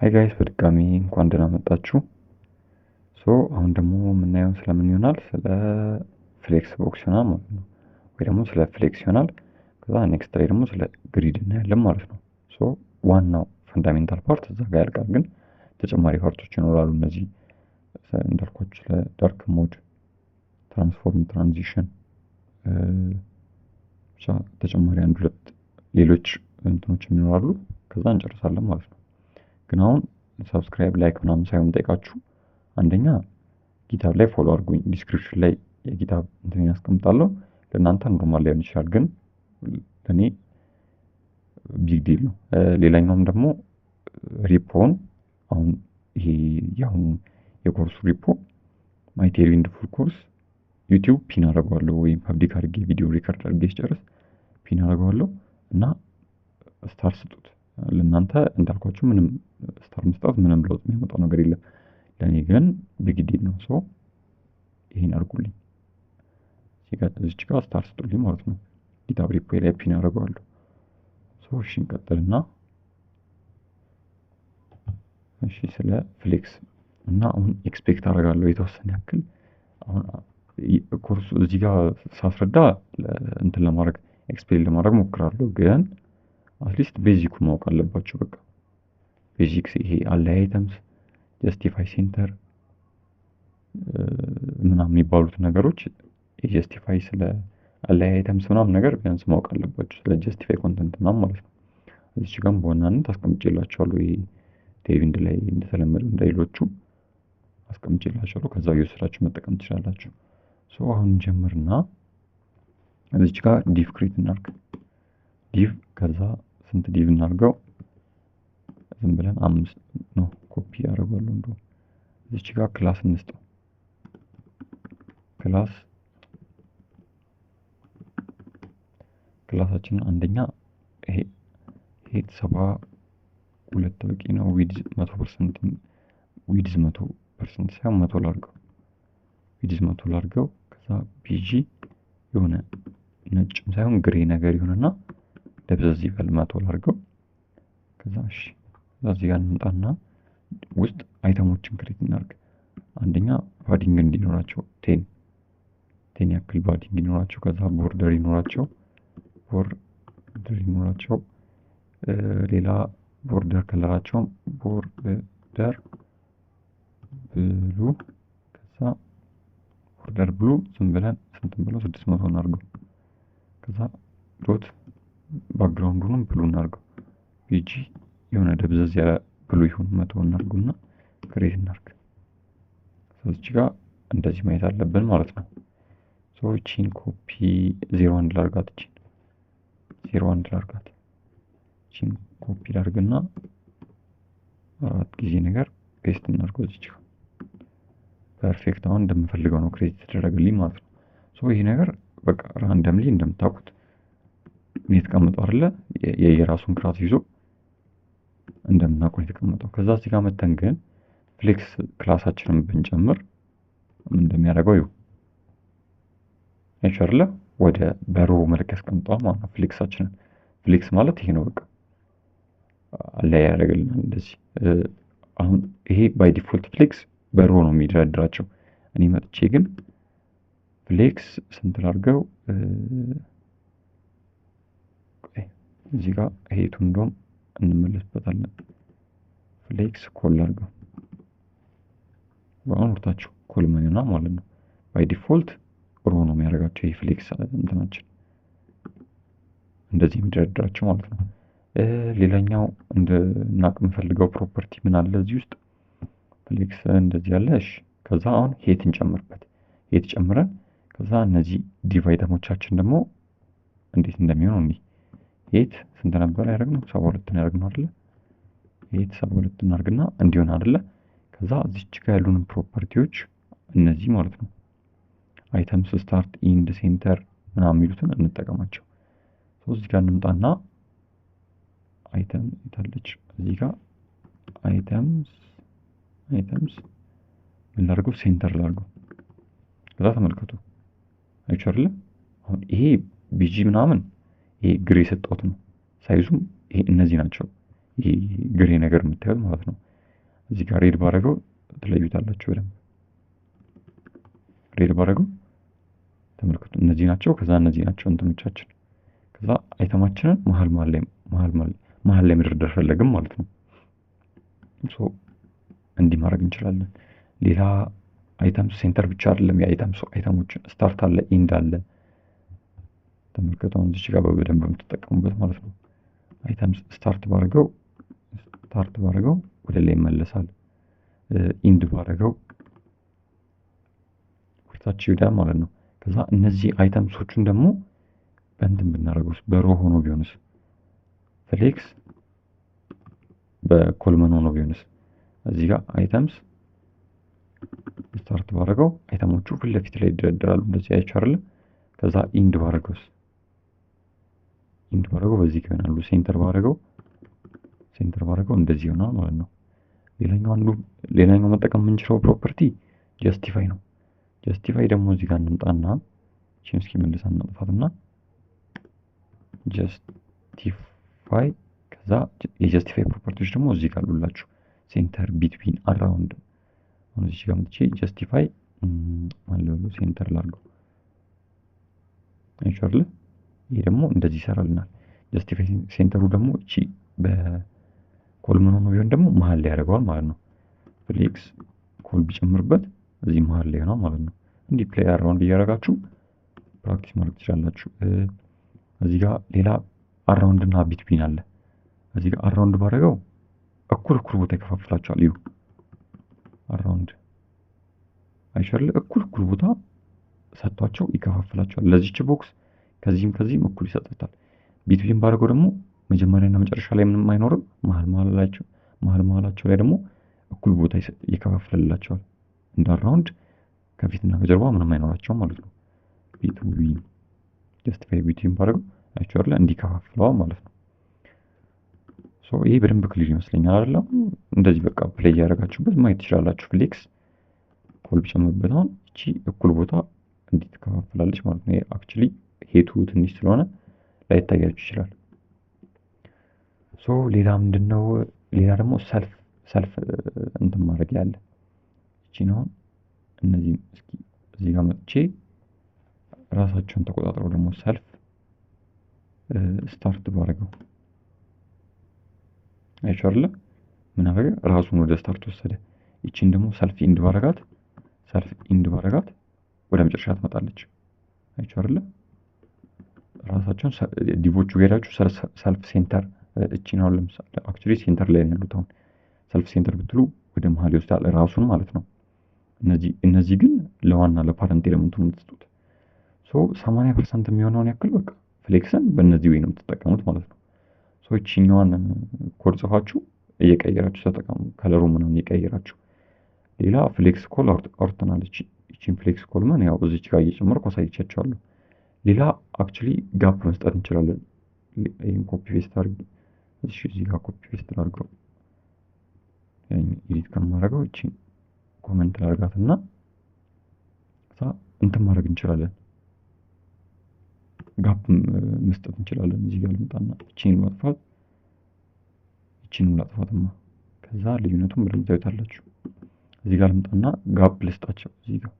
ሃይ ጋይስ በድጋሚ እንኳን ደህና መጣችሁ። አሁን ደግሞ የምናየው ስለምን ይሆናል? ስለ ፍሌክስ ቦክስ ይሆናል ማለት ነው። ወይ ደግሞ ስለ ፍሌክስ ይሆናል። ከዛ ኔክስት ላይ ደግሞ ስለ ግሪድ እናያለን ማለት ነው። ዋናው ፈንዳሜንታል ፓርት እዛ ጋር ያልቃል፣ ግን ተጨማሪ ፓርቶች ይኖራሉ። እነዚህ እንዳልኳችሁ ስለ ዳርክ ሞድ፣ ትራንስፎርም፣ ትራንዚሽን ብቻ ተጨማሪ አንድ ሁለት ሌሎች እንትኖች ይኖራሉ። ከዛ እንጨርሳለን ማለት ነው። ግን አሁን ሰብስክራይብ ላይክ ምናምን ሳይሆን ጠይቃችሁ፣ አንደኛ ጊታብ ላይ ፎሎ አድርጉኝ። ዲስክሪፕሽን ላይ የጊታብ እንትን ያስቀምጣለሁ። ለእናንተ ኖርማል ላይሆን ይችላል፣ ግን ለእኔ ቢግ ዲል ነው። ሌላኛውም ደግሞ ሪፖውን አሁን ይሄ የአሁኑ የኮርሱ ሪፖ ማይቴሪንድ ፉል ኮርስ ዩቲዩብ ፒን አደርገዋለሁ፣ ወይም ፐብሊክ አድርጌ ቪዲዮ ሪከርድ አድርጌ ሲጨርስ ፒን አደርገዋለሁ እና ስታር ስጡት። ለእናንተ እንዳልኳችሁ ምንም ስታር መስጠት ምንም ለውጥ የሚያመጣው ነገር የለም። ለእኔ ግን ቢግ ዲል ነው። ይሄን አድርጉልኝ። እዚች ጋር ስታር ስጡልኝ ማለት ነው። ጊታብ ሪፖ ላይ ፒን አደርገዋለሁ። እሺ እንቀጥልና ስለ ፍሌክስ እና አሁን ኤክስፔክት አደርጋለሁ የተወሰነ ያክል አሁን ኮርሱ እዚህ ጋር ሳስረዳ እንትን ለማድረግ ኤክስፕሌን ለማድረግ ሞክራለሁ፣ ግን አትሊስት ቤዚኩ ማወቅ አለባቸው። በቃ ቤዚክስ ይሄ አላይ አይተምስ፣ ጀስቲፋይ ሴንተር ምናምን የሚባሉት ነገሮች የጀስቲፋይ ስለ አላይ አይተምስ ምናምን ነገር ቢያንስ ማወቅ አለባቸው፣ ስለ ጀስቲፋይ ኮንተንት ምናምን ማለት ነው። እዚህ ጋርም በዋናነት አስቀምጬላቸዋለሁ። ይሄ ቴቪንድ ላይ እንደተለመደው እንደሌሎቹ አስቀምጬላቸዋለሁ። ከዛ እየወሰዳችሁ መጠቀም ትችላላችሁ። አሁን ጀምርና እዚች ጋር ዲቭ ክሬት እናድርግ። ዲቭ ከዛ ስንት ዲቭ እናድርገው? ዝም ብለን 5 ነው። ኮፒ አደርጋለሁ። እንደው እዚች ጋር ክላስ እንስጠው። ክላሳችን አንደኛ ይሄ 72 በቂ ነው። ዊድዝ 100% ዊድዝ 100% ሳይሆን 100 ላድርገው። ዊድዝ 100 ላድርገው። ከዛ ቢጂ የሆነ ነጭም ሳይሆን ግሬ ነገር ይሆንና ደብዘዝ ይበል 100 ላድርገው። ከዛ እዚህ ጋር እንምጣና ውስጥ አይተሞችን ክሬት እናድርግ። አንደኛ ፓዲንግ እንዲኖራቸው 10 ያክል ፓዲንግ እንዲኖራቸው፣ ከዛ ቦርደር ይኖራቸው። ሌላ ቦርደር ከለራቸውም ቦርደር ብሉ። ከዛ ቦርደር ብሉ ዝም ብለን ስንትን ብለው 600 እናድርገው። ከዛ ዶት ባክግራውንዱንም ብሉ እናድርገው። ቢጂ የሆነ ደብዘዝ ያለ ብሉ ይሁን 100 እናድርገውና ክሬት እናድርግ። እዚህ ጋር እንደዚህ ማየት አለብን ማለት ነው። እቺን ኮፒ 01 ላድርጋት። እቺን ኮፒ ላድርግና 4 ጊዜ ነገር ፔስት እናድርገው እዚህ ጋር። ፐርፌክት። አሁን እንደምፈልገው ነው ክሬት ተደረገልኝ ማለት ነው። ይሄ ነገር በቃ ራንደምሊ እንደምታውቁት ነው የተቀመጠው አይደለ? የራሱን ክላስ ይዞ እንደምናውቀው የተቀመጠው። ከዛ እዚህ ጋር መተን ግን ፍሌክስ ክላሳችንን ብንጨምር ምን እንደሚያደርገው ይኸው አይቻለ ወደ በሮ መልክ ያስቀምጠዋል ማለት ነው ፍሌክሳችንን። ፍሌክስ ማለት ይሄ ነው በቃ አላይ ያደርግልናል እንደዚህ። አሁን ይሄ ባይ ዲፎልት ፍሌክስ በሮ ነው የሚደረድራቸው። እኔ መጥቼ ግን ፍሌክስ ስንት ላድርገው? እዚህ ጋር ሄቱ እንደውም እንመለስበታለን። ፍሌክስ ኮል አድርገው አሁን ወርታችሁ ኮል ማይና ማለት ነው። ባይ ዲፎልት ሮ ነው የሚያደርጋቸው ይሄ ፍሌክስ እንትናችን እንደዚህ የሚደረድራቸው ማለት ነው። ሌላኛው እንድናቅ የምፈልገው ፕሮፐርቲ ምን አለ እዚህ ውስጥ? ፍሌክስ እንደዚህ ያለ። ከዛ አሁን ሄት እንጨምርበት። ሄት ጨምረን ከዛ እነዚህ ዲቭ አይተሞቻችን ደግሞ እንዴት እንደሚሆነው እንዴ ሄት ስንት ነበር ያደረግነው? 72 ነው ያደረግነው አይደለ? ሄት 72 እናድርግና እንዲሆን አይደለ? ከዛ እዚች ጋር ያሉን ፕሮፐርቲዎች እነዚህ ማለት ነው አይተምስ፣ ስታርት፣ ኢንድ፣ ሴንተር ምናምን የሚሉትን እንጠቀማቸው። እዚህ ጋር እንምጣና አይተም ይታለች እዚህ ጋር አይተምስ ምን ላድርገው? ሴንተር ላድርገው። ከዛ ተመልከቱ አይቻልም። አሁን ይሄ ቢጂ ምናምን ይሄ ግሬ ሰጠሁት ነው። ሳይዙም ይሄ እነዚህ ናቸው። ይሄ ግሬ ነገር የምታዩት ማለት ነው። እዚህ ጋር ሬድ ባረገው ትለዩታላችሁ በደንብ። ሬድ ባረገው ተመልከቱ፣ እነዚህ ናቸው። ከዛ እነዚህ ናቸው እንትኖቻችን። ከዛ አይተማችንን መሀል ላይ መደርደር ፈለግም ማለት ነው። ሶ እንዲህ ማድረግ እንችላለን። ሌላ አይተም ሴንተር ብቻ አይደለም፣ አይተሞችን ስታርት አለ፣ ኢንድ አለ። ተመልከቱ አሁን እዚህ ጋር በደንብ የምትጠቀሙበት ማለት ነው። አይተም ስታርት ባረገው ወደ ላይ ይመለሳል። ኢንድ ባረገው ወደታች ይሄዳል ማለት ነው። ከዛ እነዚህ አይተምሶቹን ደግሞ በእንትን ብናደርገውስ በሮ ሆኖ ቢሆንስ፣ ፍሌክስ በኮልመን ሆኖ ቢሆንስ። እዚህ ጋር አይተምስ ስታርት ባረገው አይተሞቹ ፊት ለፊት ላይ ይደረደራሉ። እንደዚህ አይቻል አይደል? ከዛ ኢንድ ባረገው በዚህ ይሆናሉ። ሴንተር ባረገው እንደዚህ ይሆናል ማለት ነው። ሌላኛው መጠቀም የምንችለው ፕሮፐርቲ ጀስቲፋይ ነው። ጀስቲፋይ ደግሞ እዚህ ጋር እንምጣና እቺን እስኪ መልሰን እናጥፋትና ጀስቲፋይ፣ ከዛ የጀስቲፋይ ፕሮፐርቲዎች ደግሞ እዚህ ጋር አሉላችሁ። ሴንተር፣ ቢትዊን፣ አራውንድ። አሁን እዚህ ጋር መጥቼ ጀስቲፋይ ማለት ነው ሴንተር ላድርገው አይቻል። ይሄ ደግሞ እንደዚህ ይሰራልናል። ጀስቲፋይ ሴንተሩ ደግሞ እቺ በኮልመን ሆኖ ቢሆን ደግሞ መሀል ላይ ያደርገዋል ማለት ነው። ፍሌክስ ኮል ቢጨምርበት እዚህ መሀል ላይ ነው ማለት ነው። እንዲህ ፕሌይ አራውንድ እያደረጋችሁ ፕራክቲስ ማድረግ ትችላላችሁ። እዚህ ጋር ሌላ አራውንድ እና ቢትዊን አለ። እዚህ ጋር አራውንድ ባደረገው እኩል ቦታ ይከፋፍላቸዋል። ይሁ አራውንድ አይሻል እኩል ቦታ ሰጥቷቸው ይከፋፍላቸዋል። ለዚች ቦክስ ከዚህም እኩል ይሰጣታል። ቢትዊን ባደረገው ደግሞ መጀመሪያና መጨረሻ ላይ ምንም አይኖርም። መሀላቸው ላይ ደግሞ እኩል ቦታ ይከፋፍልላቸዋል። እንደ አራውንድ ከፊትና ከጀርባ ምንም አይኖራቸውም ማለት ነው። ቢትዊን ጀስቲፋይ ቢትዊን ባደረገው አይቻል እንዲከፋፍለው ማለት ነው። ሶ ይሄ በደንብ ክሊር ይመስለኛል አይደለም? እንደዚህ በቃ ፕሌይ ያደረጋችሁበት ማየት ትችላላችሁ። ፍሌክስ ኮል ቢጨምርበት አሁን እቺ እኩል ቦታ እንዲትከፋፍላለች ማለት ነው። አክቹሊ ሄቱ ትንሽ ስለሆነ ላይታያችሁ ይችላል። ሶ ሌላ ምንድነው? ሌላ ደግሞ ሰልፍ እንትን ማድረግ ያለ እቺ ነው። እነዚህ እስኪ እዚህ ጋር መጥቼ ራሳቸውን ተቆጣጥረው ደግሞ ሰልፍ ስታርት ባረገው አይቻል ምን አደረገ? ራሱን ወደ ስታርት ወሰደ። እቺን ደግሞ ሰልፍ ኢንድ ባረጋት ወደ መጨረሻ ትመጣለች። አይቻል ራሳቸውን ዲቮቹ ሄዳችሁ ሰልፍ ሴንተር እቺን አሁን ለምሳሌ አክቹሊ ሴንተር ላይ ነው ያሉት። አሁን ሰልፍ ሴንተር ብትሉ ወደ መሀል ይወስዳል ራሱን ማለት ነው። እነዚህ ግን ለዋና ለፓረንት ኤሌመንቱ ነው የምትሰጡት። ሶ 80% የሚሆነውን ያክል በቃ ፍሌክስን በእነዚህ ወይ ነው የምትጠቀሙት ማለት ነው። ሶ እቺኛዋን ኮድ ጽፋችሁ እየቀየራችሁ ተጠቀሙ። ከለሩ ምናምን እየቀየራችሁ። ሌላ ፍሌክስ ኮል አውርተናል። እቺን ፍሌክስ ኮል ምን ያው እዚች ጋር እየጨመርኩ አሳይቻችኋለሁ። ሌላ አክቹሊ ጋፕ መስጠት እንችላለን። ይሄን ኮፒ ፔስት አድርግ። እዚህ ጋር ኮፒ ፔስት አድርገው ኤዲት ከማድረገው እቺን ኮሜንት ላድርጋትና እንትን ማድረግ እንችላለን። ጋፕ መስጠት እንችላለን። እዚህ ጋር ልምጣና እቺን ላጥፋትማ። ከዛ ልዩነቱን በደንብ ታዩታላችሁ። እዚህ ጋር ልምጣና ጋፕ ልስጣቸው። እዚህ ጋር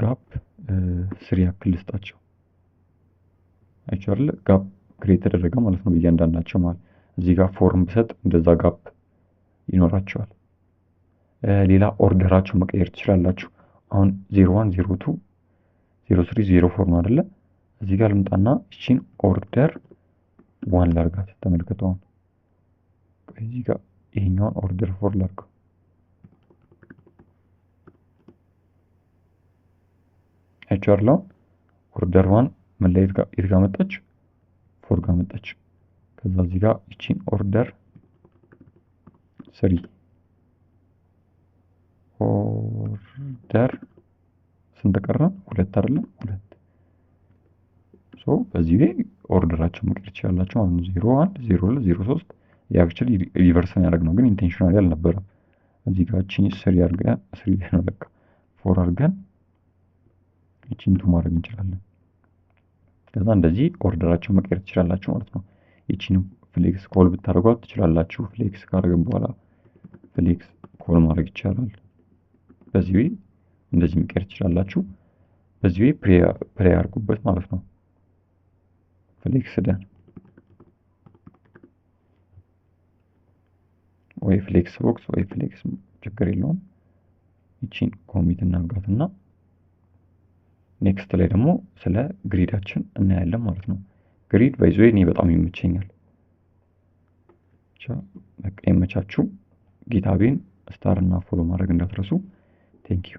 ጋፕ 3 ያክል ልስጣቸው። አይቻል ጋፕ ክሬት ተደረገ ማለት ነው እያንዳንዳቸው ማለት። እዚህ ጋር ፎርም ብሰጥ እንደዛ ጋፕ ይኖራቸዋል። ሌላ ኦርደራቸው መቀየር ትችላላችሁ። አሁን 01 02 03 04 ነው አይደለ? እዚህ ጋር ልምጣና እቺን ኦርደር 1 ላርጋት። ተመልከቱ። አሁን እዚህ ጋር ይሄኛውን ኦርደር 4 ላርገው። አይቻል ኦርደር 1 መለየት ጋር ይርጋ መጣች፣ 4 ጋር መጣች። ከዛ እዚህ ጋር እቺን ኦርደር 3 ኦርደር ስንት ቀረ? 2 አይደለም? 2 ሶ በዚህ ላይ ኦርደራቸው መቀየር ትችላላችሁ። አሁን 01 02 03 ያክቹሊ ሪቨርስ ያደረግነው ግን ኢንቴንሽናሊ አልነበረም። እዚህ ጋር እቺን 3 አድርገን 3 ነው ለካ 4 አድርገን እቺን 2 ማድረግ እንችላለን። ከዛ እንደዚህ ኦርደራቸው መቀየር ትችላላችሁ ማለት ነው። እቺን ፍሌክስ ኮል ብታደርጓት ትችላላችሁ። ፍሌክስ ካደረግን በኋላ ፍሌክስ ኮል ማድረግ ይቻላል። በዚህ ወይ እንደዚህ መቀየር ትችላላችሁ። በዚህ ወይ ፕሬ አድርጉበት ማለት ነው። ፍሌክስ ደን ወይ ፍሌክስ ቦክስ ወይ ፍሌክስ ችግር የለውም። ይቺን ኮሚት እናርጋትና ኔክስት ላይ ደግሞ ስለ ግሪዳችን እናያለን ማለት ነው። ግሪድ ባይዞ እኔ በጣም ይመቸኛል። በቃ ይመቻችሁ። ጊታቤን ስታር እና ፎሎ ማድረግ እንዳትረሱ። ቴንክ ዩ